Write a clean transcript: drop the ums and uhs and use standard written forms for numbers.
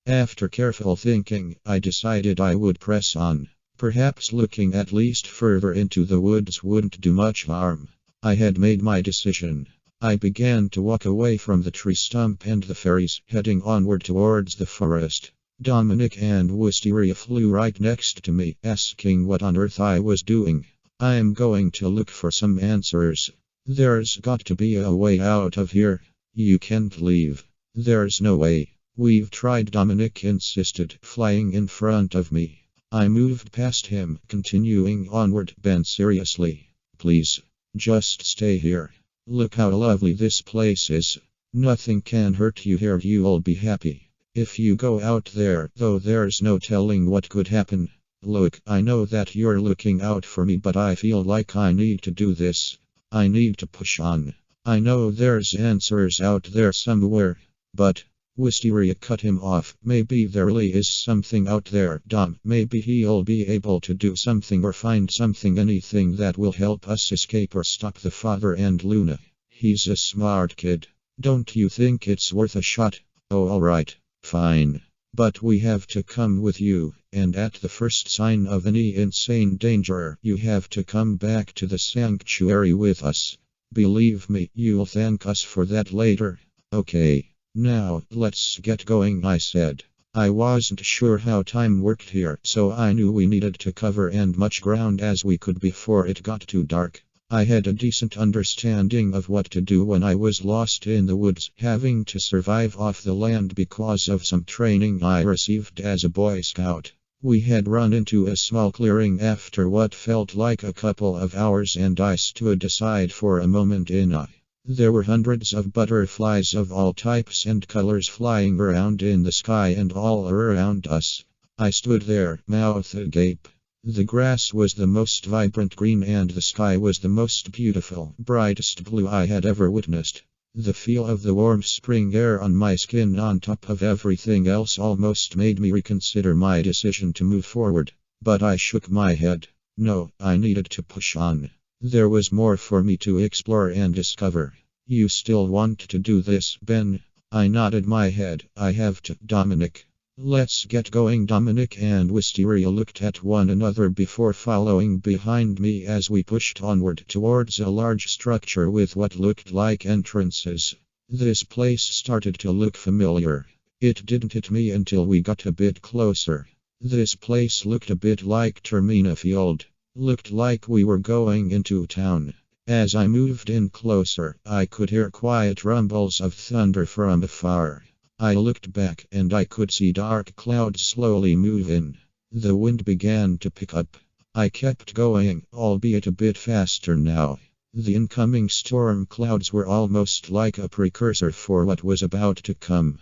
After careful thinking, I decided I would press on. Perhaps looking at least further into the woods wouldn't do much harm. I had made my decision. I began to walk away from the tree stump and the fairies, heading onward towards the forest. Dominic and Wisteria flew right next to me, asking what on earth I was doing. I'm going to look for some answers. There's got to be a way out of here. You can't leave. There's no way. We've tried, Dominic insisted, flying in front of me. I moved past him, continuing onward. Ben, seriously. Please. Just stay here. Look how lovely this place is. Nothing can hurt you here, you'll be happy. If you go out there, though, there's no telling what could happen. Look, I know that you're looking out for me, but I feel like I need to do this. I need to push on. I know there's answers out there somewhere. But Wisteria cut him off. Maybe there really is something out there, Dom. Maybe he'll be able to do something or find something, anything that will help us escape or stop the father and Luna. He's a smart kid. Don't you think it's worth a shot? Oh, alright. Fine. But we have to come with you, and at the first sign of any insane danger, you have to come back to the sanctuary with us. Believe me, you'll thank us for that later. Okay. Now, let's get going, I said. I wasn't sure how time worked here, so I knew we needed to cover as much ground as we could before it got too dark. I had a decent understanding of what to do when I was lost in the woods, having to survive off the land because of some training I received as a Boy Scout. We had run into a small clearing after what felt like a couple of hours, and I stood aside for a moment in awe. There were hundreds of butterflies of all types and colors flying around in the sky and all around us. I stood there, mouth agape. The grass was the most vibrant green and the sky was the most beautiful, brightest blue I had ever witnessed. The feel of the warm spring air on my skin on top of everything else almost made me reconsider my decision to move forward. But I shook my head. No, I needed to push on. There was more for me to explore and discover. You still want to do this, Ben? I nodded my head. I have to, Dominic. Let's get going. Dominic and Wisteria looked at one another before following behind me as we pushed onward towards a large structure with what looked like entrances. This place started to look familiar. It didn't hit me until we got a bit closer. This place looked a bit like Termina Field. Looked like we were going into town. As I moved in closer, I could hear quiet rumbles of thunder from afar. I looked back and I could see dark clouds slowly move in. The wind began to pick up. I kept going, albeit a bit faster now. The incoming storm clouds were almost like a precursor for what was about to come.